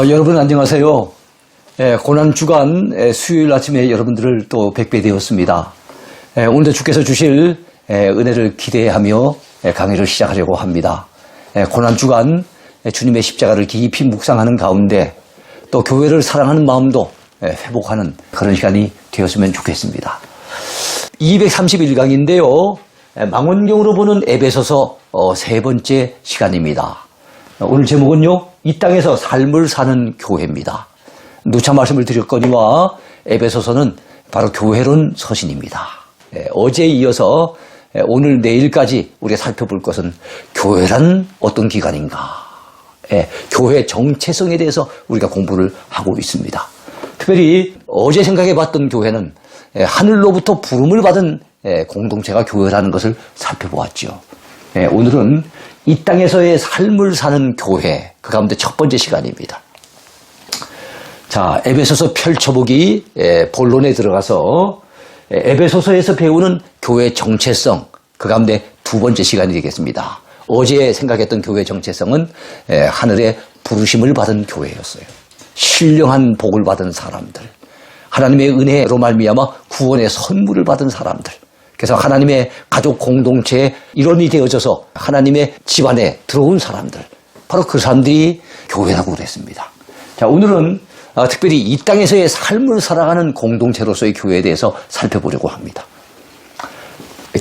여러분 안녕하세요. 고난주간 수요일 아침에 여러분들을 또 뵙게 되었습니다. 오늘도 주께서 주실 은혜를 기대하며 강의를 시작하려고 합니다. 고난주간 주님의 십자가를 깊이 묵상하는 가운데 또 교회를 사랑하는 마음도 회복하는 그런 시간이 되었으면 좋겠습니다. 231강인데요. 망원경으로 보는 에베소서 세 번째 시간입니다. 오늘 제목은요, 이 땅에서 삶을 사는 교회입니다. 누차 말씀을 드렸거니와 에베소서는 바로 교회론 서신입니다. 어제에 이어서 오늘 내일까지 우리가 살펴볼 것은 교회란 어떤 기관인가, 교회 정체성에 대해서 우리가 공부를 하고 있습니다. 특별히 어제 생각해봤던 교회는 하늘로부터 부름을 받은 공동체가 교회라는 것을 살펴보았죠. 오늘은 이 땅에서의 삶을 사는 교회, 그 가운데 첫 번째 시간입니다. 자, 에베소서 펼쳐보기 본론에 들어가서 에베소서에서 배우는 교회 정체성, 그 가운데 두 번째 시간이 되겠습니다. 어제 생각했던 교회 정체성은 하늘의 부르심을 받은 교회였어요. 신령한 복을 받은 사람들, 하나님의 은혜로 말미암아 구원의 선물을 받은 사람들, 그래서 하나님의 가족 공동체의 일원이 되어져서 하나님의 집안에 들어온 사람들, 바로 그 사람들이 교회라고 그랬습니다. 자, 오늘은 특별히 이 땅에서의 삶을 살아가는 공동체로서의 교회에 대해서 살펴보려고 합니다.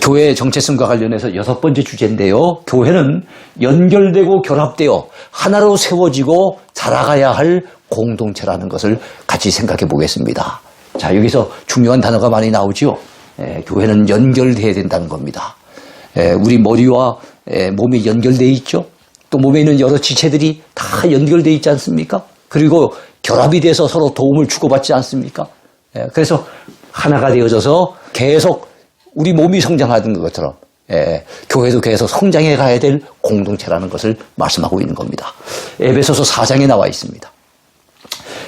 교회의 정체성과 관련해서 여섯 번째 주제인데요. 교회는 연결되고 결합되어 하나로 세워지고 자라가야 할 공동체라는 것을 같이 생각해 보겠습니다. 자, 여기서 중요한 단어가 많이 나오죠. 교회는 연결되어야 된다는 겁니다. 우리 머리와 몸이 연결되어 있죠. 또 몸에 있는 여러 지체들이 다 연결되어 있지 않습니까? 그리고 결합이 돼서 서로 도움을 주고받지 않습니까? 그래서 하나가 되어져서 계속 우리 몸이 성장하는 것처럼 교회도 계속 성장해 가야 될 공동체라는 것을 말씀하고 있는 겁니다. 에베소서 4장에 나와 있습니다.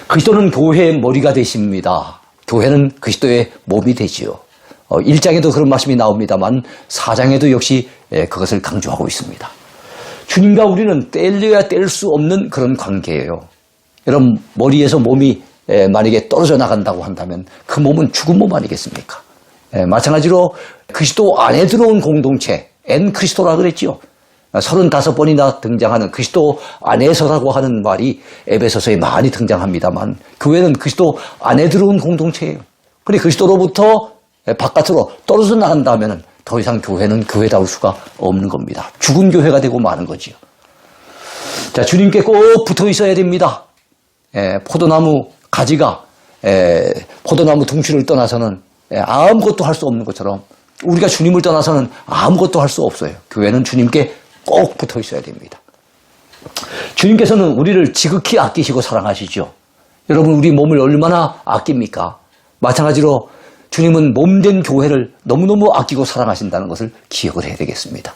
그리스도는 교회의 머리가 되십니다. 교회는 그리스도의 몸이 되지요. 1장에도 그런 말씀이 나옵니다만 4장에도 역시 그것을 강조하고 있습니다. 주님과 우리는 뗄려야 뗄 수 없는 그런 관계예요. 여러분, 머리에서 몸이 만약에 떨어져 나간다고 한다면 그 몸은 죽은 몸 아니겠습니까? 마찬가지로 그리스도 안에 들어온 공동체, 엔 그리스도라 그랬지요. 35번이나 등장하는 그리스도 안에서라고 하는 말이 에베소서에 많이 등장합니다만 교회는 그리스도 안에 들어온 공동체예요. 그런데 그리스도로부터 바깥으로 떨어져 나간다면 더 이상 교회는 교회다울 수가 없는 겁니다. 죽은 교회가 되고 마는 거지요. 자, 주님께 꼭 붙어 있어야 됩니다. 포도나무 가지가 포도나무 둥치를 떠나서는 아무것도 할 수 없는 것처럼 우리가 주님을 떠나서는 아무것도 할 수 없어요. 교회는 주님께 꼭 붙어 있어야 됩니다. 주님께서는 우리를 지극히 아끼시고 사랑하시죠. 여러분, 우리 몸을 얼마나 아낍니까? 마찬가지로 주님은 몸된 교회를 너무너무 아끼고 사랑하신다는 것을 기억을 해야 되겠습니다.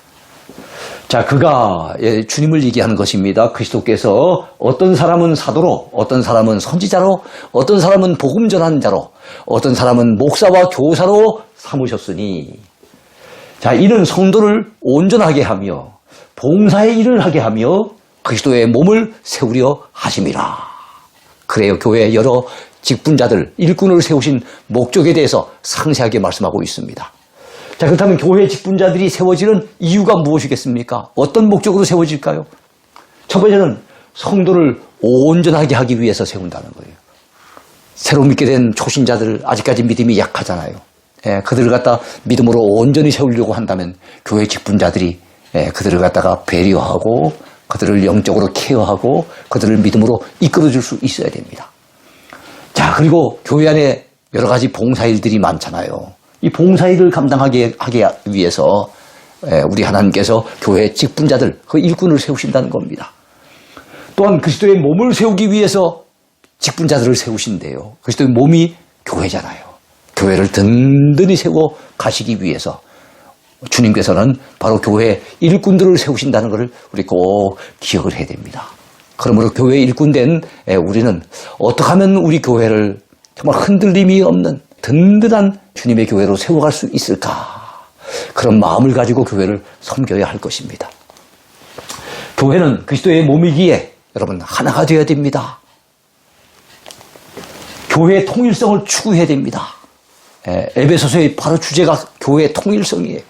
자, 그가 주님을 얘기하는 것입니다. 그리스도께서 어떤 사람은 사도로, 어떤 사람은 선지자로, 어떤 사람은 복음 전하는 자로, 어떤 사람은 목사와 교사로 삼으셨으니, 자, 이는 성도를 온전하게 하며 봉사의 일을 하게 하며 그리스도의 몸을 세우려 하심이라. 그래요. 교회의 여러 직분자들, 일꾼을 세우신 목적에 대해서 상세하게 말씀하고 있습니다. 자, 그렇다면 교회 직분자들이 세워지는 이유가 무엇이겠습니까? 어떤 목적으로 세워질까요? 첫 번째는 성도를 온전하게 하기 위해서 세운다는 거예요. 새로 믿게 된 초신자들, 아직까지 믿음이 약하잖아요. 그들을 갖다 믿음으로 온전히 세우려고 한다면 교회 직분자들이 그들을 갖다가 배려하고 그들을 영적으로 케어하고 그들을 믿음으로 이끌어줄 수 있어야 됩니다. 자, 그리고 교회 안에 여러 가지 봉사일들이 많잖아요. 이 봉사일을 감당하게 하기 위해서 우리 하나님께서 교회 직분자들, 그 일꾼을 세우신다는 겁니다. 또한 그리스도의 몸을 세우기 위해서 직분자들을 세우신대요. 그리스도의 몸이 교회잖아요. 교회를 든든히 세워 가시기 위해서 주님께서는 바로 교회 일꾼들을 세우신다는 것을 우리 꼭 기억을 해야 됩니다. 그러므로 교회 일꾼된 우리는 어떻게 하면 우리 교회를 정말 흔들림이 없는 든든한 주님의 교회로 세워갈 수 있을까? 그런 마음을 가지고 교회를 섬겨야 할 것입니다. 교회는 그리스도의 몸이기에 여러분 하나가 되어야 됩니다. 교회의 통일성을 추구해야 됩니다. 에베소서의 바로 주제가 교회의 통일성이에요.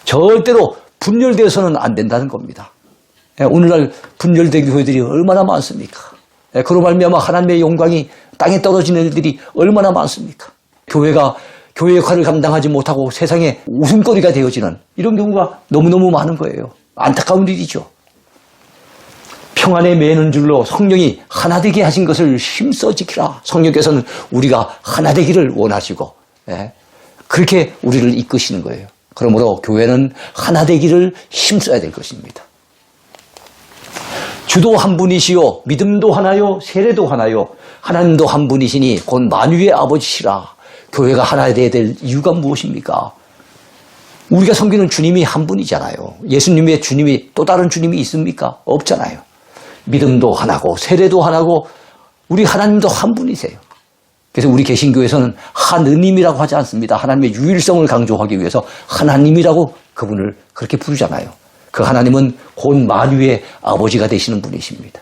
절대로 분열되어서는 안 된다는 겁니다. 오늘날 분열된 교회들이 얼마나 많습니까? 그로 말미암아 하나님의 영광이 땅에 떨어지는 일들이 얼마나 많습니까? 교회가 교회 역할을 감당하지 못하고 세상에 웃음거리가 되어지는 이런 경우가 너무너무 많은 거예요. 안타까운 일이죠. 평안에 매는 줄로 성령이 하나 되게 하신 것을 힘써 지키라. 성령께서는 우리가 하나 되기를 원하시고 그렇게 우리를 이끄시는 거예요. 그러므로 교회는 하나 되기를 힘써야 될 것입니다. 주도 한 분이시요 믿음도 하나요 세례도 하나요 하나님도 한 분이시니 곧 만유의 아버지시라. 교회가 하나 되어야 될 이유가 무엇입니까? 우리가 섬기는 주님이 한 분이잖아요. 예수님의 주님이 또 다른 주님이 있습니까? 없잖아요. 믿음도 하나고 세례도 하나고 우리 하나님도 한 분이세요. 그래서 우리 개신교에서는 하느님이라고 하지 않습니다. 하나님의 유일성을 강조하기 위해서 하나님이라고 그분을 그렇게 부르잖아요. 그 하나님은 곧 만유의 아버지가 되시는 분이십니다.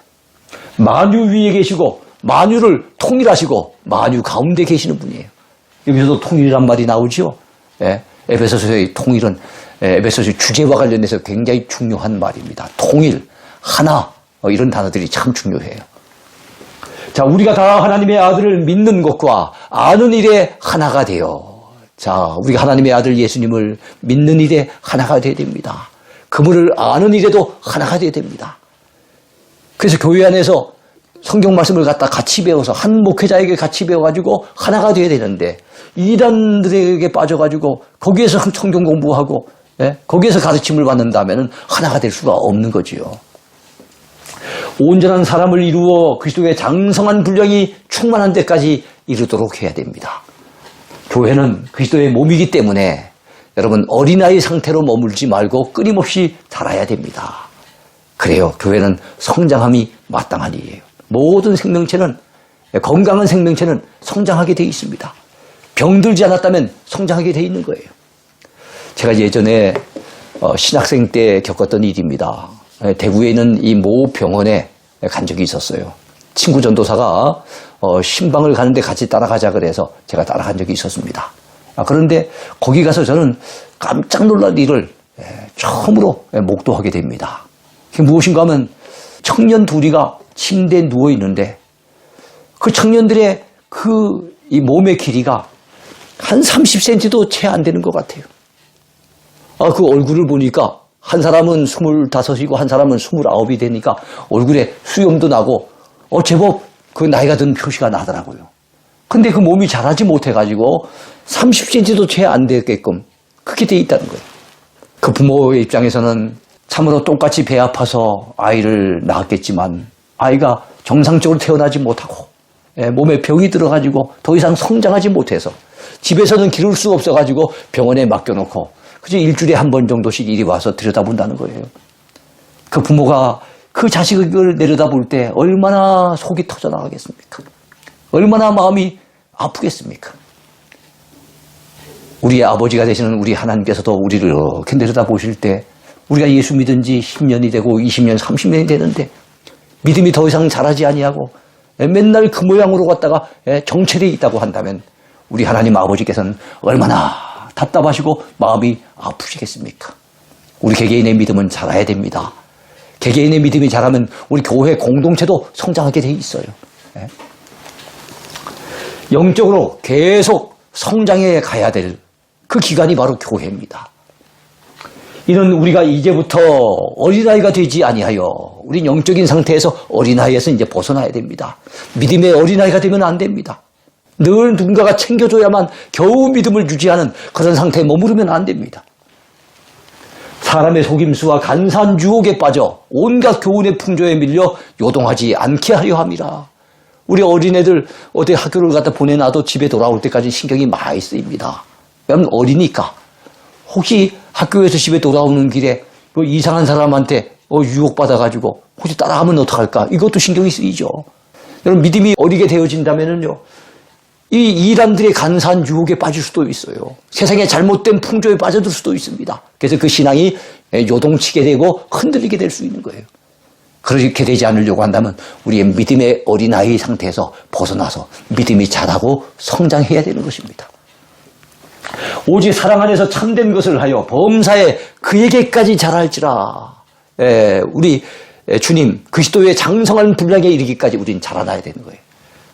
만유 위에 계시고 만유를 통일하시고 만유 가운데 계시는 분이에요. 여기서도 통일이란 말이 나오죠. 에베소서의 통일은 에베소서의 주제와 관련해서 굉장히 중요한 말입니다. 통일, 하나 이런 단어들이 참 중요해요. 자, 우리가 다 하나님의 아들을 믿는 것과 아는 일에 하나가 되어 우리가 하나님의 아들 예수님을 믿는 일에 하나가 되어야 됩니다. 그분을 아는 일에도 하나가 되어야 됩니다. 그래서 교회 안에서 성경 말씀을 갖다 같이 배워서 한 목회자에게 같이 배워가지고 하나가 되어야 되는데 이단들에게 빠져가지고 거기에서 성경 공부하고 거기에서 가르침을 받는다면 하나가 될 수가 없는 거지요. 온전한 사람을 이루어 그리스도의 장성한 분량이 충만한 데까지 이르도록 해야 됩니다. 교회는 그리스도의 몸이기 때문에 여러분 어린아이 상태로 머물지 말고 끊임없이 자라야 됩니다. 그래요. 교회는 성장함이 마땅한 일이에요. 모든 생명체는 건강한 생명체는 성장하게 돼 있습니다. 병들지 않았다면 성장하게 돼 있는 거예요. 제가 예전에 신학생 때 겪었던 일입니다. 대구에 있는 이 모 병원에 간 적이 있었어요. 친구 전도사가 신방을 가는데 같이 따라가자 그래서 제가 따라간 적이 있었습니다. 그런데 거기 가서 저는 깜짝 놀랄 일을 처음으로 목도하게 됩니다. 그게 무엇인가 하면 청년 둘이가 침대에 누워 있는데 그 청년들의 이 몸의 길이가 한 30cm도 채 안 되는 것 같아요. 그 얼굴을 보니까 한 사람은 25이고 한 사람은 29이 되니까 얼굴에 수염도 나고 제법 그 나이가 든 표시가 나더라고요. 근데 그 몸이 자라지 못해가지고 30cm도 채 안 되게끔 그렇게 돼 있다는 거예요. 그 부모의 입장에서는 참으로 똑같이 배 아파서 아이를 낳았겠지만 아이가 정상적으로 태어나지 못하고 몸에 병이 들어가지고 더 이상 성장하지 못해서 집에서는 기를 수 없어가지고 병원에 맡겨놓고 그저 일주일에 한 번 정도씩 이리 와서 들여다본다는 거예요. 그 부모가 그 자식을 내려다볼 때 얼마나 속이 터져나가겠습니까? 얼마나 마음이 아프겠습니까? 우리의 아버지가 되시는 우리 하나님께서도 우리를 이렇게 내려다보실 때 우리가 예수 믿은 지 10년이 되고 20년, 30년이 되는데 믿음이 더 이상 자라지 아니하고 맨날 그 모양으로 갔다가 정체되어 있다고 한다면 우리 하나님 아버지께서는 얼마나 답답하시고 마음이 아프시겠습니까? 우리 개개인의 믿음은 자라야 됩니다. 개개인의 믿음이 자라면 우리 교회 공동체도 성장하게 돼 있어요. 영적으로 계속 성장해 가야 될 그 기간이 바로 교회입니다. 이는 우리가 이제부터 어린아이가 되지 아니하여 우리 영적인 상태에서 어린아이에서 이제 벗어나야 됩니다. 믿음의 어린아이가 되면 안 됩니다. 늘 누군가가 챙겨줘야만 겨우 믿음을 유지하는 그런 상태에 머무르면 안 됩니다. 사람의 속임수와 간사한 유혹에 빠져 온갖 교훈의 풍조에 밀려 요동하지 않게 하려 함이라. 우리 어린애들 어디 학교를 갖다 보내놔도 집에 돌아올 때까지 신경이 많이 쓰입니다. 왜냐하면 어리니까. 혹시 학교에서 집에 돌아오는 길에 뭐 이상한 사람한테 유혹받아가지고 혹시 따라가면 어떡할까? 이것도 신경이 쓰이죠. 여러분 믿음이 어리게 되어진다면요. 이 이단들의 간사한 유혹에 빠질 수도 있어요. 세상의 잘못된 풍조에 빠져들 수도 있습니다. 그래서 그 신앙이 요동치게 되고 흔들리게 될 수 있는 거예요. 그렇게 되지 않으려고 한다면 우리의 믿음의 어린아이 상태에서 벗어나서 믿음이 자라고 성장해야 되는 것입니다. 오직 사랑 안에서 참된 것을 하여 범사에 그에게까지 자랄지라. 우리 주님 그리스도의 장성한 분량에 이르기까지 우리는 자라나야 되는 거예요.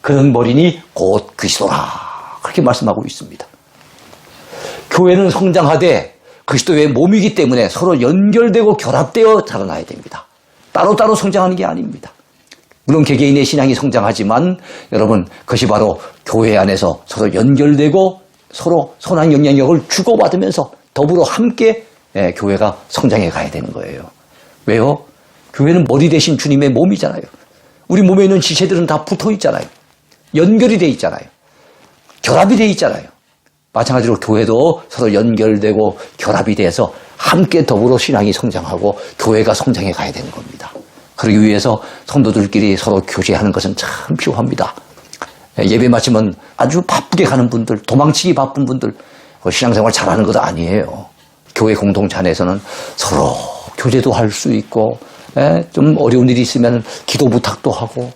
그는 머리니 곧 그리스도라. 그렇게 말씀하고 있습니다. 교회는 성장하되 그리스도의 몸이기 때문에 서로 연결되고 결합되어 자라나야 됩니다. 따로따로 성장하는 게 아닙니다. 물론 개개인의 신앙이 성장하지만 여러분 그것이 바로 교회 안에서 서로 연결되고 서로 선한 영향력을 주고받으면서 더불어 함께 교회가 성장해 가야 되는 거예요. 왜요? 교회는 머리 대신 주님의 몸이잖아요. 우리 몸에 있는 지체들은 다 붙어 있잖아요. 연결이 돼 있잖아요. 결합이 돼 있잖아요. 마찬가지로 교회도 서로 연결되고 결합이 돼서 함께 더불어 신앙이 성장하고 교회가 성장해 가야 되는 겁니다. 그러기 위해서 성도들끼리 서로 교제하는 것은 참 필요합니다. 예배 마치면 아주 바쁘게 가는 분들, 도망치기 바쁜 분들, 신앙생활 잘하는 것도 아니에요. 교회 공동체 안에서는 서로 교제도 할 수 있고, 좀 어려운 일이 있으면 기도 부탁도 하고,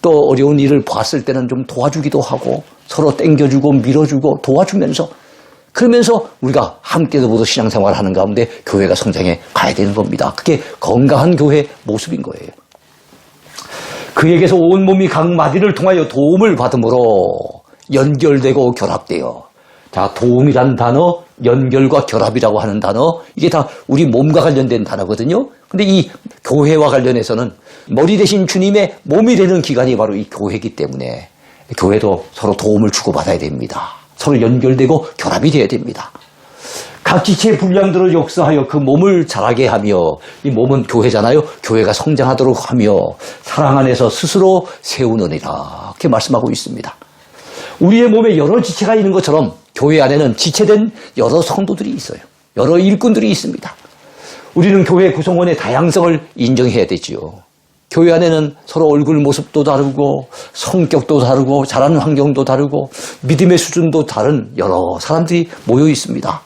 또 어려운 일을 봤을 때는 좀 도와주기도 하고, 서로 땡겨주고 밀어주고 도와주면서, 그러면서 우리가 함께 더불어 신앙생활을 하는 가운데 교회가 성장해 가야 되는 겁니다. 그게 건강한 교회 모습인 거예요. 그에게서 온 몸이 각 마디를 통하여 도움을 받음으로 연결되고 결합되어. 자, 도움이란 단어, 연결과 결합이라고 하는 단어, 이게 다 우리 몸과 관련된 단어거든요. 근데 이 교회와 관련해서는 머리 대신 주님의 몸이 되는 기관이 바로 이 교회이기 때문에 교회도 서로 도움을 주고받아야 됩니다. 서로 연결되고 결합이 되어야 됩니다. 각 지체의 분량대로 역사하여 그 몸을 자라게 하며, 이 몸은 교회잖아요. 교회가 성장하도록 하며 사랑 안에서 스스로 세우느니라. 이렇게 말씀하고 있습니다. 우리의 몸에 여러 지체가 있는 것처럼 교회 안에는 지체된 여러 성도들이 있어요. 여러 일꾼들이 있습니다. 우리는 교회 구성원의 다양성을 인정해야 되지요. 교회 안에는 서로 얼굴 모습도 다르고 성격도 다르고 자라는 환경도 다르고 믿음의 수준도 다른 여러 사람들이 모여 있습니다.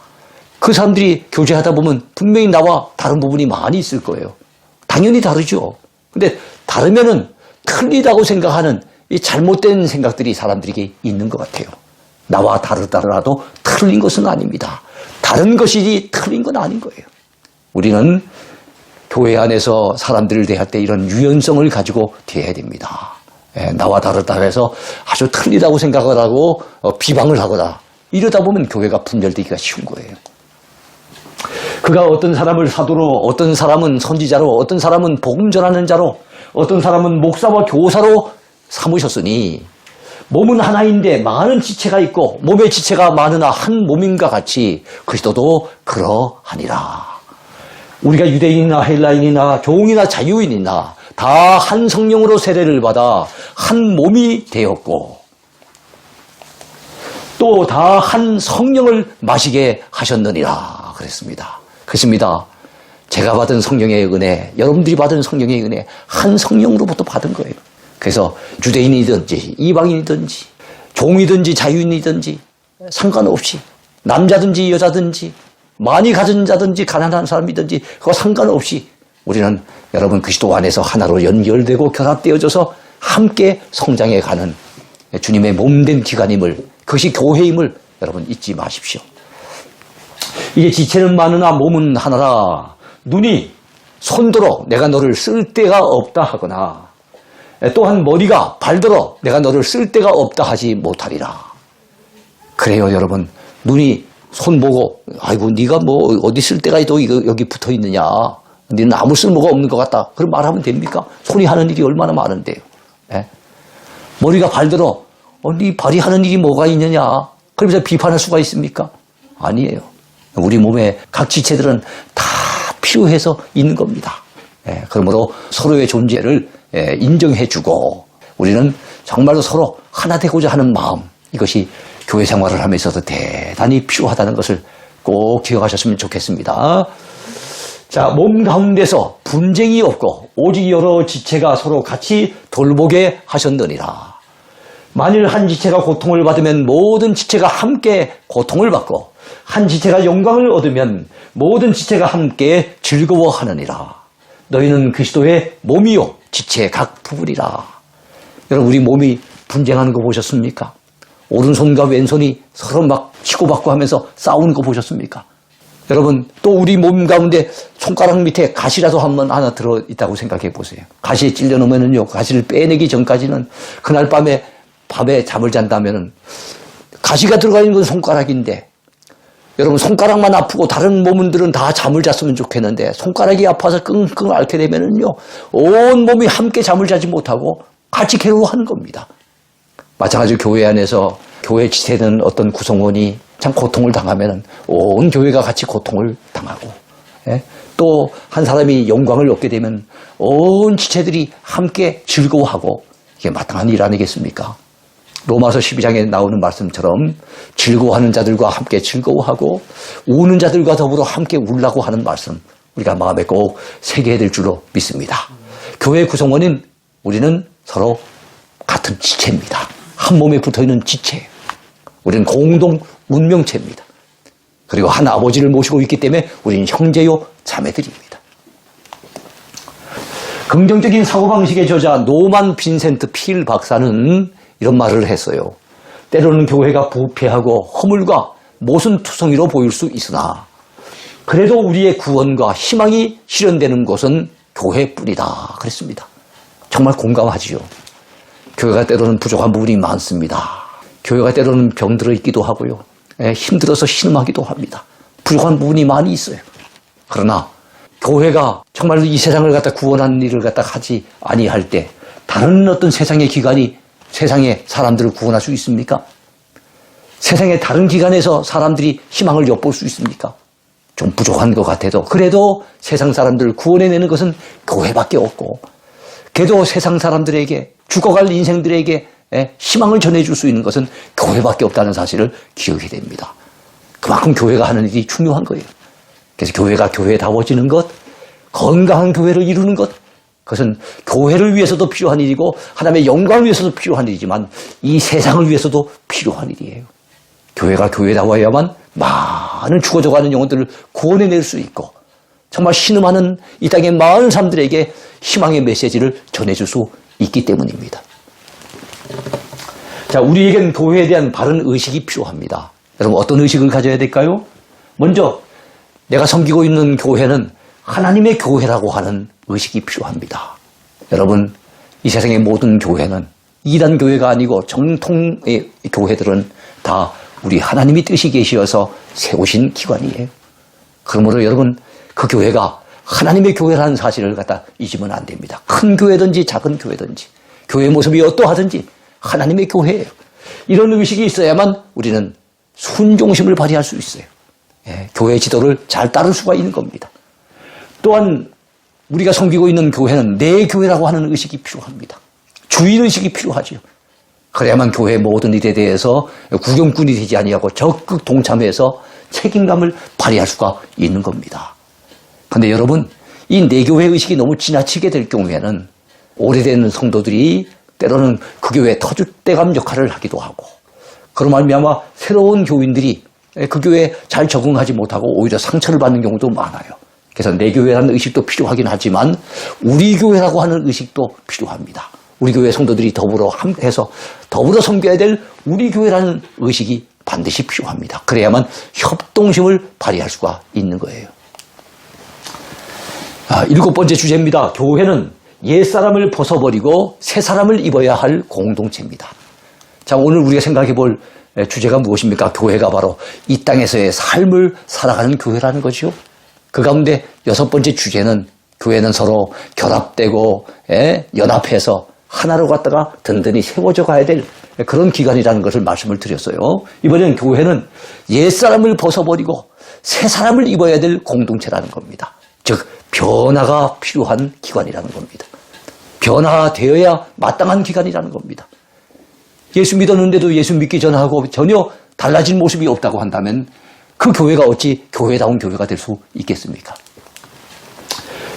그 사람들이 교제하다 보면 분명히 나와 다른 부분이 많이 있을 거예요. 당연히 다르죠. 근데 다르면은 틀리다고 생각하는 이 잘못된 생각들이 사람들에게 있는 것 같아요. 나와 다르더라도 틀린 것은 아닙니다. 다른 것이지 틀린 건 아닌 거예요. 우리는 교회 안에서 사람들을 대할 때 이런 유연성을 가지고 대해야 됩니다. 나와 다르다 해서 아주 틀리다고 생각을 하고 비방을 하거나 이러다 보면 교회가 분열되기가 쉬운 거예요. 그가 어떤 사람을 사도로, 어떤 사람은 선지자로, 어떤 사람은 복음 전하는 자로, 어떤 사람은 목사와 교사로 삼으셨으니 몸은 하나인데 많은 지체가 있고 몸의 지체가 많으나 한 몸인가 같이 그리스도도 그러하니라. 우리가 유대인이나 헬라인이나 종이나 자유인이나 다 한 성령으로 세례를 받아 한 몸이 되었고 또 다 한 성령을 마시게 하셨느니라 그랬습니다. 그렇습니다. 제가 받은 성령의 은혜, 여러분들이 받은 성령의 은혜 한 성령으로부터 받은 거예요. 그래서 유대인이든지 이방인이든지 종이든지 자유인이든지 상관없이 남자든지 여자든지 많이 가진 자든지 가난한 사람이든지 그거 상관없이 우리는 여러분 그리스도 안에서 하나로 연결되고 결합되어져서 함께 성장해가는 주님의 몸된 기관임을, 그것이 교회임을 여러분 잊지 마십시오. 이게 지체는 많으나 몸은 하나라. 눈이 손들어 내가 너를 쓸 데가 없다 하거나 또한 머리가 발들어 내가 너를 쓸 데가 없다 하지 못하리라. 그래요 여러분. 눈이 손 보고 아이고 네가 뭐 어디 쓸 데가 또 여기 붙어 있느냐, 너는 아무 쓸모가 없는 것 같다, 그럼 말하면 됩니까? 손이 하는 일이 얼마나 많은데요. 예? 머리가 발들어 네 발이 하는 일이 뭐가 있느냐 그러면서 비판할 수가 있습니까? 아니에요. 우리 몸의 각 지체들은 다 필요해서 있는 겁니다. 예, 그러므로 서로의 존재를 인정해주고 우리는 정말로 서로 하나 되고자 하는 마음, 이것이 교회 생활을 하면서도 대단히 필요하다는 것을 꼭 기억하셨으면 좋겠습니다. 자, 몸 가운데서 분쟁이 없고 오직 여러 지체가 서로 같이 돌보게 하셨느니라. 만일 한 지체가 고통을 받으면 모든 지체가 함께 고통을 받고 한 지체가 영광을 얻으면 모든 지체가 함께 즐거워하느니라. 너희는 그리스도의 몸이요 지체의 각 부분이라. 여러분 우리 몸이 분쟁하는 거 보셨습니까? 오른손과 왼손이 서로 막 치고받고 하면서 싸우는 거 보셨습니까? 여러분 또 우리 몸 가운데 손가락 밑에 가시라도 한번 하나 들어있다고 생각해 보세요. 가시에 찔려 놓으면요 가시를 빼내기 전까지는 그날 밤에 잠을 잔다면은 가시가 들어가 있는 건 손가락인데 여러분 손가락만 아프고 다른 몸들은 다 잠을 잤으면 좋겠는데 손가락이 아파서 끙끙 앓게 되면은요 온 몸이 함께 잠을 자지 못하고 같이 괴로워하는 겁니다. 마찬가지로 교회 안에서 교회 지체되는 어떤 구성원이 참 고통을 당하면은 온 교회가 같이 고통을 당하고, 또 한 사람이 영광을 얻게 되면 온 지체들이 함께 즐거워하고 이게 마땅한 일 아니겠습니까? 로마서 12장에 나오는 말씀처럼 즐거워하는 자들과 함께 즐거워하고 우는 자들과 더불어 함께 울라고 하는 말씀 우리가 마음에 꼭 새겨야 될 줄로 믿습니다. 교회 구성원인 우리는 서로 같은 지체입니다. 한 몸에 붙어있는 지체. 우리는 공동 운명체입니다. 그리고 한 아버지를 모시고 있기 때문에 우리는 형제요 자매들입니다. 긍정적인 사고방식의 저자 노만 빈센트 필 박사는 이런 말을 했어요. 때로는 교회가 부패하고 허물과 모순투성이로 보일 수 있으나 그래도 우리의 구원과 희망이 실현되는 곳은 교회뿐이다. 그랬습니다. 정말 공감하지요. 교회가 때로는 부족한 부분이 많습니다. 교회가 때로는 병들어 있기도 하고요. 힘들어서 신음하기도 합니다. 부족한 부분이 많이 있어요. 그러나 교회가 정말 이 세상을 갖다 구원하는 일을 갖다 하지 아니할 때 다른 어떤 세상의 기관이 세상의 사람들을 구원할 수 있습니까? 세상의 다른 기관에서 사람들이 희망을 엿볼 수 있습니까? 좀 부족한 것 같아도 그래도 세상 사람들을 구원해내는 것은 교회밖에 없고 그래도 세상 사람들에게 죽어갈 인생들에게 희망을 전해줄 수 있는 것은 교회밖에 없다는 사실을 기억해야 됩니다. 그만큼 교회가 하는 일이 중요한 거예요. 그래서 교회가 교회다워지는 것, 건강한 교회를 이루는 것, 그것은 교회를 위해서도 필요한 일이고 하나님의 영광을 위해서도 필요한 일이지만 이 세상을 위해서도 필요한 일이에요. 교회가 교회다워야만 많은 죽어져가는 영혼들을 구원해낼 수 있고 정말 신음하는 이 땅의 많은 사람들에게 희망의 메시지를 전해줄 수 있기 때문입니다. 자, 우리에겐 교회에 대한 바른 의식이 필요합니다. 여러분 어떤 의식을 가져야 될까요? 먼저 내가 섬기고 있는 교회는 하나님의 교회라고 하는 의식이 필요합니다. 여러분 이 세상의 모든 교회는 이단 교회가 아니고 정통의 교회들은 다 우리 하나님이 뜻이 계시어서 세우신 기관이에요. 그러므로 여러분 그 교회가 하나님의 교회라는 사실을 갖다 잊으면 안 됩니다. 큰 교회든지 작은 교회든지 교회의 모습이 어떠하든지 하나님의 교회예요. 이런 의식이 있어야만 우리는 순종심을 발휘할 수 있어요. 교회 지도를 잘 따를 수가 있는 겁니다. 또한 우리가 섬기고 있는 교회는 내 교회라고 하는 의식이 필요합니다. 주인의식이 필요하죠. 그래야만 교회의 모든 일에 대해서 구경꾼이 되지 아니하고 적극 동참해서 책임감을 발휘할 수가 있는 겁니다. 그런데 여러분 이 내 교회 의식이 너무 지나치게 될 경우에는 오래된 성도들이 때로는 그 교회에 터줏대감 역할을 하기도 하고 그런 말미암아 새로운 교인들이 그 교회에 잘 적응하지 못하고 오히려 상처를 받는 경우도 많아요. 그래서 내 교회라는 의식도 필요하긴 하지만 우리 교회라고 하는 의식도 필요합니다. 우리 교회 성도들이 더불어 함께해서 더불어 섬겨야 될 우리 교회라는 의식이 반드시 필요합니다. 그래야만 협동심을 발휘할 수가 있는 거예요. 7번째 주제입니다. 교회는 옛사람을 벗어버리고 새사람을 입어야 할 공동체입니다. 자, 오늘 우리가 생각해 볼 주제가 무엇입니까? 교회가 바로 이 땅에서의 삶을 살아가는 교회라는 거죠. 그 가운데 6번째 주제는 교회는 서로 결합되고 연합해서 하나로 갖다가 든든히 세워져 가야 될 그런 기관이라는 것을 말씀을 드렸어요. 이번에는 교회는 옛사람을 벗어버리고 새사람을 입어야 될 공동체라는 겁니다. 즉 변화가 필요한 기관이라는 겁니다. 변화되어야 마땅한 기관이라는 겁니다. 예수 믿었는데도 예수 믿기 전하고 전혀 달라진 모습이 없다고 한다면 그 교회가 어찌 교회다운 교회가 될 수 있겠습니까?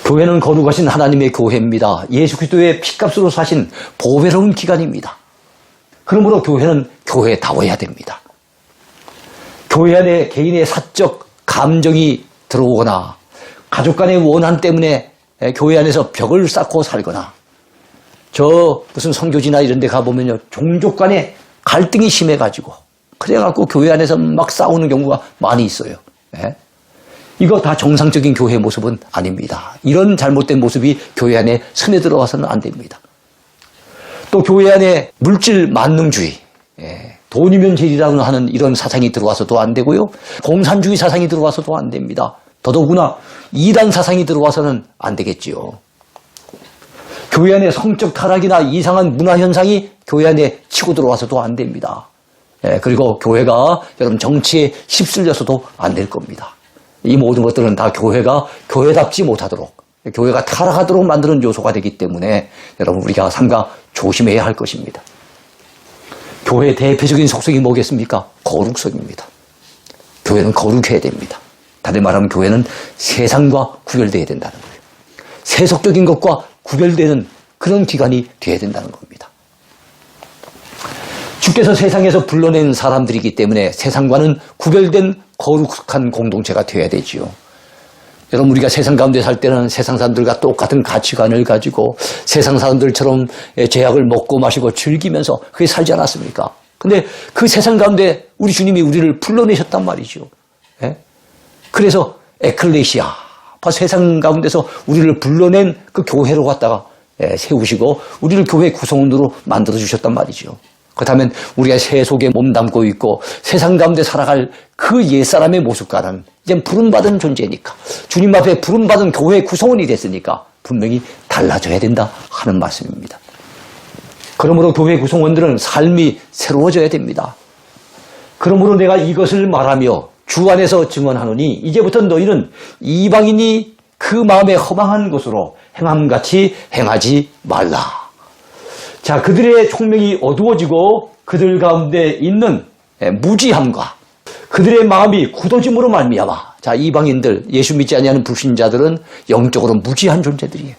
교회는 거룩하신 하나님의 교회입니다. 예수 그리스도의 피값으로 사신 보배로운 기관입니다. 그러므로 교회는 교회다워야 됩니다. 교회 안에 개인의 사적 감정이 들어오거나 가족 간의 원한 때문에 교회 안에서 벽을 쌓고 살거나 저 무슨 선교지나 이런 데 가보면요. 종족 간에 갈등이 심해가지고 그래갖고 교회 안에서 막 싸우는 경우가 많이 있어요. 이거 다 정상적인 교회 모습은 아닙니다. 이런 잘못된 모습이 교회 안에 스며 들어와서는 안 됩니다. 또 교회 안에 물질 만능주의, 돈이면 제일이라고 하는 이런 사상이 들어와서도 안 되고요. 공산주의 사상이 들어와서도 안 됩니다. 더더구나 이단 사상이 들어와서는 안 되겠지요. 교회 안에 성적 타락이나 이상한 문화 현상이 교회 안에 치고 들어와서도 안 됩니다. 그리고 교회가 여러분 정치에 휩쓸려서도 안 될 겁니다. 이 모든 것들은 다 교회가 교회답지 못하도록, 교회가 타락하도록 만드는 요소가 되기 때문에 여러분 우리가 삼가 조심해야 할 것입니다. 교회의 대표적인 속성이 뭐겠습니까? 거룩성입니다. 교회는 거룩해야 됩니다. 다른 말하면 교회는 세상과 구별되어야 된다는 거예요. 세속적인 것과 구별되는 그런 기관이 되어야 된다는 겁니다. 주께서 세상에서 불러낸 사람들이기 때문에 세상과는 구별된 거룩한 공동체가 되어야 되지요. 여러분 우리가 세상 가운데 살 때는 세상 사람들과 똑같은 가치관을 가지고 세상 사람들처럼 제약을 먹고 마시고 즐기면서 그게 살지 않았습니까? 근데 그 세상 가운데 우리 주님이 우리를 불러내셨단 말이죠. 그래서 에클레시아, 세상 가운데서 우리를 불러낸 그 교회로 갖다가 세우시고 우리를 교회 구성원으로 만들어주셨단 말이죠. 그렇다면 우리가 세속에 몸담고 있고 세상 가운데 살아갈 그 옛사람의 모습과는 이제 부름받은 존재니까 주님 앞에 부름받은 교회 구성원이 됐으니까 분명히 달라져야 된다 하는 말씀입니다. 그러므로 교회 구성원들은 삶이 새로워져야 됩니다. 그러므로 내가 이것을 말하며 주 안에서 증언하노니 이제부터 너희는 이방인이 그 마음에 허망한 것으로 행함같이 행하지 말라. 자, 그들의 총명이 어두워지고 그들 가운데 있는 무지함과 그들의 마음이 굳어짐으로 말미암아. 자, 이방인들, 예수 믿지 아니하는 불신자들은 영적으로 무지한 존재들이에요.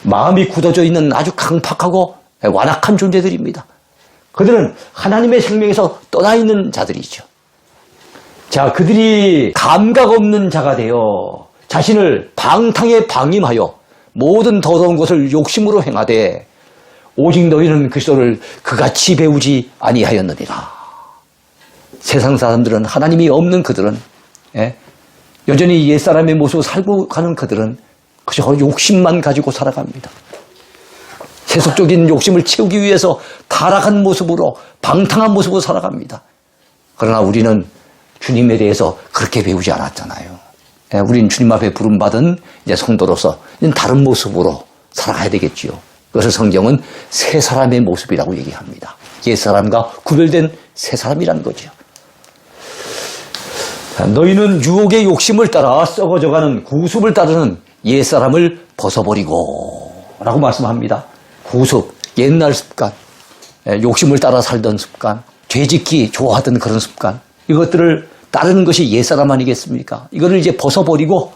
마음이 굳어져 있는 아주 강팍하고 완악한 존재들입니다. 그들은 하나님의 생명에서 떠나 있는 자들이죠. 자, 그들이 감각 없는 자가 되어 자신을 방탕에 방임하여 모든 더러운 것을 욕심으로 행하되 오직 너희는 그리스도를 그같이 배우지 아니하였느니라. 세상 사람들은 하나님이 없는 그들은 여전히 옛사람의 모습을 살고 가는 그들은 그저 욕심만 가지고 살아갑니다. 세속적인 욕심을 채우기 위해서 타락한 모습으로 방탕한 모습으로 살아갑니다. 그러나 우리는 주님에 대해서 그렇게 배우지 않았잖아요. 우리는 주님 앞에 부름받은 이제 성도로서 다른 모습으로 살아가야 되겠지요. 그것을 성경은 새 사람의 모습이라고 얘기합니다. 옛 사람과 구별된 새 사람이라는 거죠. 너희는 유혹의 욕심을 따라 썩어져가는 구습을 따르는 옛 사람을 벗어버리고 라고 말씀합니다. 구습, 옛날 습관, 욕심을 따라 살던 습관, 죄짓기 좋아하던 그런 습관, 이것들을 따르는 것이 옛사람 아니겠습니까? 이거를 이제 벗어버리고,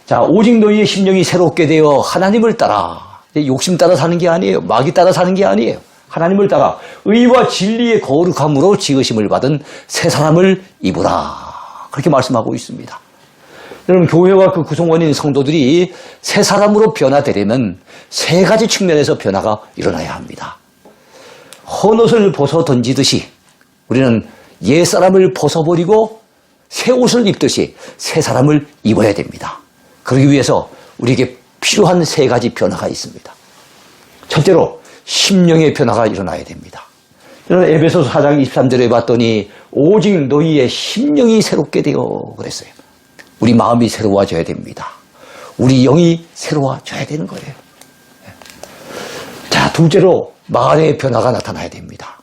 자, 오직 너희의 심령이 새롭게 되어 하나님을 따라, 욕심 따라 사는 게 아니에요. 마귀 따라 사는 게 아니에요. 하나님을 따라 의와 진리의 거룩함으로 지으심을 받은 새 사람을 입으라. 그렇게 말씀하고 있습니다. 여러분, 교회와 그 구성원인 성도들이 새 사람으로 변화되려면 세 가지 측면에서 변화가 일어나야 합니다. 헌옷을 벗어 던지듯이 우리는 옛 사람을 벗어버리고 새 옷을 입듯이 새 사람을 입어야 됩니다. 그러기 위해서 우리에게 필요한 세 가지 변화가 있습니다. 첫째로 심령의 변화가 일어나야 됩니다. 여러분, 에베소서 4장 23절에 봤더니 오직 너희의 심령이 새롭게 되어 그랬어요. 우리 마음이 새로워져야 됩니다. 우리 영이 새로워져야 되는 거예요. 자, 둘째로 마음의 변화가 나타나야 됩니다.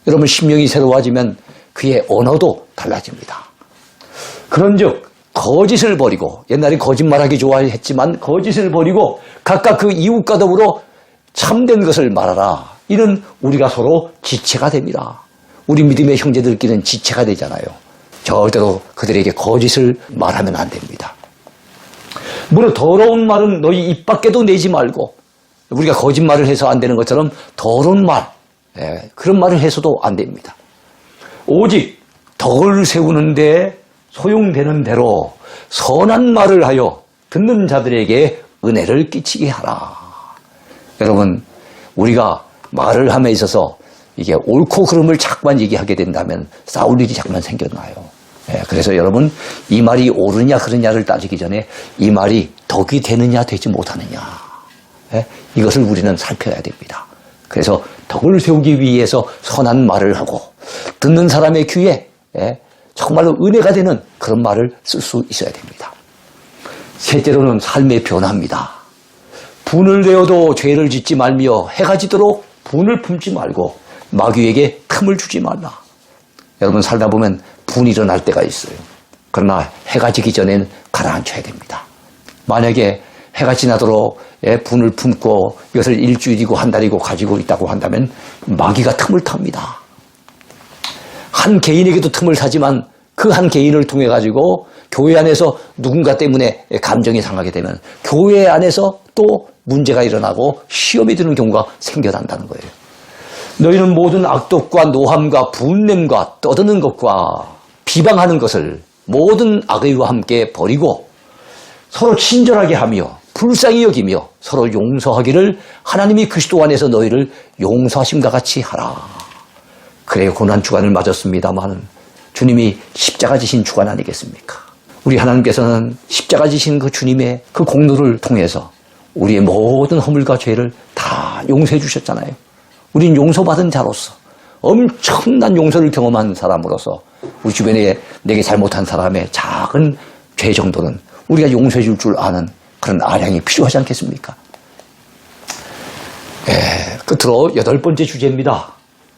여러분, 심령이 새로워지면 그의 언어도 달라집니다. 그런즉 거짓을 버리고, 옛날에 거짓말하기 좋아했지만 거짓을 버리고 각각 그 이웃과 더불어 참된 것을 말하라. 이는 우리가 서로 지체가 됩니다. 우리 믿음의 형제들끼리는 지체가 되잖아요. 절대로 그들에게 거짓을 말하면 안 됩니다. 물론 더러운 말은 너희 입 밖에도 내지 말고, 우리가 거짓말을 해서 안 되는 것처럼 더러운 말, 그런 말을 해서도 안 됩니다. 오직 덕을 세우는데 소용되는 대로 선한 말을 하여 듣는 자들에게 은혜를 끼치게 하라. 여러분, 우리가 말을 함에 있어서 이게 옳고 그름을 자꾸만 얘기하게 된다면 싸울 일이 자꾸만 생겨나요. 그래서 여러분, 이 말이 옳으냐 그르냐를 따지기 전에 이 말이 덕이 되느냐 되지 못하느냐, 이것을 우리는 살펴야 됩니다. 그래서 덕을 세우기 위해서 선한 말을 하고 듣는 사람의 귀에 정말로 은혜가 되는 그런 말을 쓸 수 있어야 됩니다. 셋째로는 삶의 변화입니다. 분을 내어도 죄를 짓지 말며 해가 지도록 분을 품지 말고 마귀에게 틈을 주지 말라. 여러분, 살다 보면 분이 일어날 때가 있어요. 그러나 해가 지기 전엔 가라앉혀야 됩니다. 만약에 해가 지나도록 분을 품고 이것을 일주일이고 한 달이고 가지고 있다고 한다면 마귀가 틈을 탑니다. 한 개인에게도 틈을 타지만 그 한 개인을 통해 가지고 교회 안에서 누군가 때문에 감정이 상하게 되면 교회 안에서 또 문제가 일어나고 시험이 드는 경우가 생겨난다는 거예요. 너희는 모든 악독과 노함과 분냄과 떠드는 것과 비방하는 것을 모든 악의와 함께 버리고 서로 친절하게 하며 불쌍히 여기며 서로 용서하기를 하나님이 그리스도 안에서 너희를 용서하심과 같이 하라. 그래요, 고난 주간을 맞았습니다만 주님이 십자가 지신 주간 아니겠습니까? 우리 하나님께서는 십자가 지신 그 주님의 그 공로를 통해서 우리의 모든 허물과 죄를 다 용서해 주셨잖아요. 우린 용서받은 자로서, 엄청난 용서를 경험한 사람으로서 우리 주변에 내게 잘못한 사람의 작은 죄 정도는 우리가 용서해 줄 줄 아는 그런 아량이 필요하지 않겠습니까? 끝으로 8번째 주제입니다.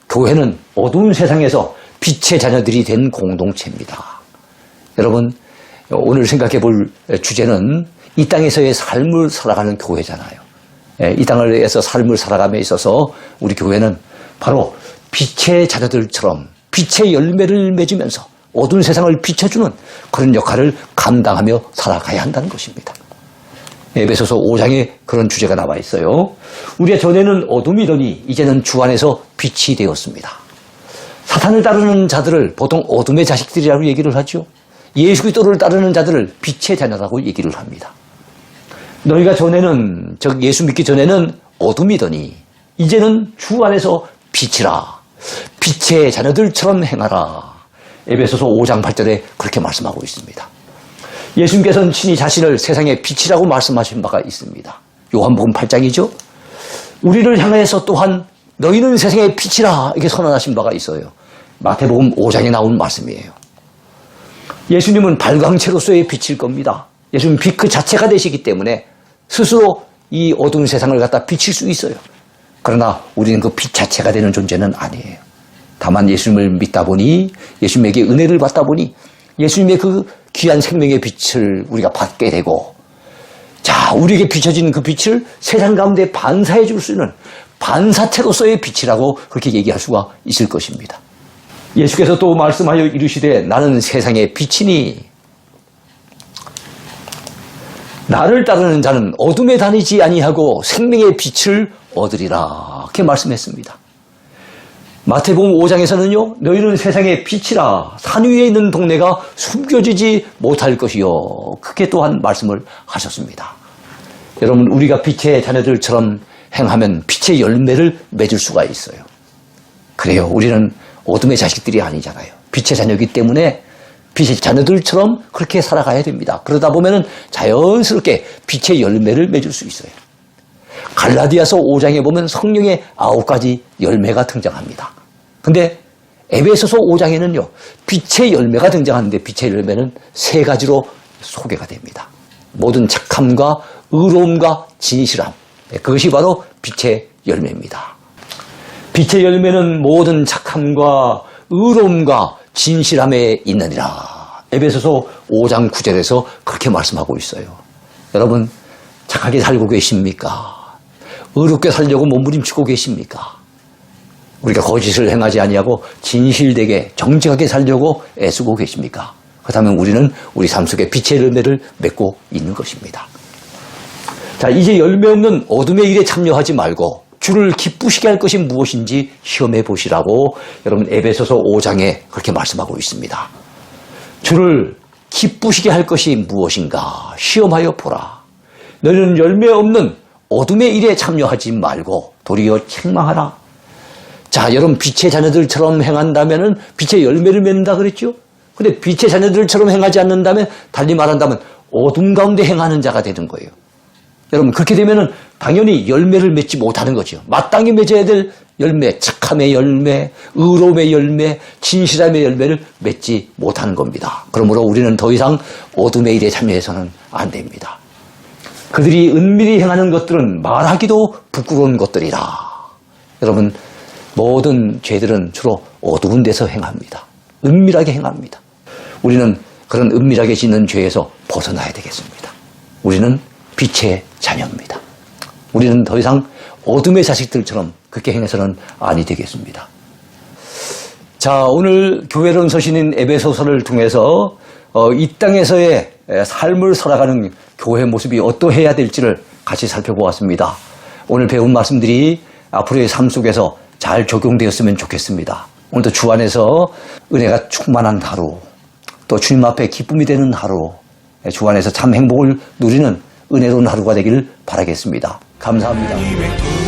교회는 어두운 세상에서 빛의 자녀들이 된 공동체입니다. 여러분, 오늘 생각해 볼 주제는 이 땅에서의 삶을 살아가는 교회잖아요. 이 땅에서 삶을 살아감에 있어서 우리 교회는 바로 빛의 자녀들처럼 빛의 열매를 맺으면서 어두운 세상을 비춰주는 그런 역할을 감당하며 살아가야 한다는 것입니다. 에베소서 5장에 그런 주제가 나와 있어요. 우리의 전에는 어둠이더니 이제는 주 안에서 빛이 되었습니다. 사탄을 따르는 자들을 보통 어둠의 자식들이라고 얘기를 하죠. 예수 그리스도를 따르는 자들을 빛의 자녀라고 얘기를 합니다. 너희가 전에는, 즉 예수 믿기 전에는 어둠이더니 이제는 주 안에서 빛이라. 빛의 자녀들처럼 행하라. 에베소서 5장 8절에 그렇게 말씀하고 있습니다. 예수님께서는 친히 자신을 세상의 빛이라고 말씀하신 바가 있습니다. 요한복음 8장이죠. 우리를 향해서 또한 너희는 세상의 빛이라 이렇게 선언하신 바가 있어요. 마태복음 5장에 나온 말씀이에요. 예수님은 발광체로서의 빛일 겁니다. 예수님은 빛 그 자체가 되시기 때문에 스스로 이 어두운 세상을 갖다 비칠 수 있어요. 그러나 우리는 그 빛 자체가 되는 존재는 아니에요. 다만 예수님을 믿다 보니, 예수님에게 은혜를 받다 보니 예수님의 그 귀한 생명의 빛을 우리가 받게 되고, 자, 우리에게 비춰진 그 빛을 세상 가운데 반사해 줄 수 있는 반사체로서의 빛이라고 그렇게 얘기할 수가 있을 것입니다. 예수께서 또 말씀하여 이르시되 나는 세상의 빛이니 나를 따르는 자는 어둠에 다니지 아니하고 생명의 빛을 얻으리라. 그렇게 말씀했습니다. 마태복음 5장에서는요, 너희는 세상의 빛이라 산 위에 있는 동네가 숨겨지지 못할 것이요. 그렇게 또한 말씀을 하셨습니다. 여러분, 우리가 빛의 자녀들처럼 행하면 빛의 열매를 맺을 수가 있어요. 그래요. 우리는 어둠의 자식들이 아니잖아요. 빛의 자녀이기 때문에 빛의 자녀들처럼 그렇게 살아가야 됩니다. 그러다 보면은 자연스럽게 빛의 열매를 맺을 수 있어요. 갈라디아서 5장에 보면 성령의 9가지 열매가 등장합니다. 근데 에베소서 5장에는요, 빛의 열매가 등장하는데 빛의 열매는 3가지로 소개가 됩니다. 모든 착함과 의로움과 진실함. 그것이 바로 빛의 열매입니다. 빛의 열매는 모든 착함과 의로움과 진실함에 있느니라. 에베소서 5장 9절에서 그렇게 말씀하고 있어요. 여러분, 착하게 살고 계십니까? 의롭게 살려고 몸부림치고 계십니까? 우리가 거짓을 행하지 아니하고 진실되게 정직하게 살려고 애쓰고 계십니까? 그렇다면 우리는 우리 삶 속에 빛의 열매를 맺고 있는 것입니다. 자, 이제 열매 없는 어둠의 일에 참여하지 말고 주를 기쁘시게 할 것이 무엇인지 시험해 보시라고 여러분 에베소서 5장에 그렇게 말씀하고 있습니다. 주를 기쁘시게 할 것이 무엇인가 시험하여 보라. 너희는 열매 없는 어둠의 일에 참여하지 말고 도리어 책망하라. 자, 여러분 빛의 자녀들처럼 행한다면은 빛의 열매를 맺는다 그랬죠? 근데 빛의 자녀들처럼 행하지 않는다면 달리 말한다면 어둠 가운데 행하는 자가 되는 거예요. 여러분 그렇게 되면은 당연히 열매를 맺지 못하는 거죠. 마땅히 맺어야 될 열매, 착함의 열매, 의로움의 열매, 진실함의 열매를 맺지 못하는 겁니다. 그러므로 우리는 더 이상 어둠의 일에 참여해서는 안 됩니다. 그들이 은밀히 행하는 것들은 말하기도 부끄러운 것들이라. 여러분 모든 죄들은 주로 어두운 데서 행합니다. 은밀하게 행합니다. 우리는 그런 은밀하게 짓는 죄에서 벗어나야 되겠습니다. 우리는 빛의 자녀입니다. 우리는 더 이상 어둠의 자식들처럼 그렇게 행해서는 아니 되겠습니다. 자, 오늘 교회론 서신인 에베소서를 통해서 이 땅에서의 삶을 살아가는 교회 모습이 어떠해야 될지를 같이 살펴보았습니다. 오늘 배운 말씀들이 앞으로의 삶 속에서 잘 적용되었으면 좋겠습니다. 오늘도 주 안에서 은혜가 충만한 하루, 또 주님 앞에 기쁨이 되는 하루, 주 안에서 참 행복을 누리는 은혜로운 하루가 되기를 바라겠습니다. 감사합니다.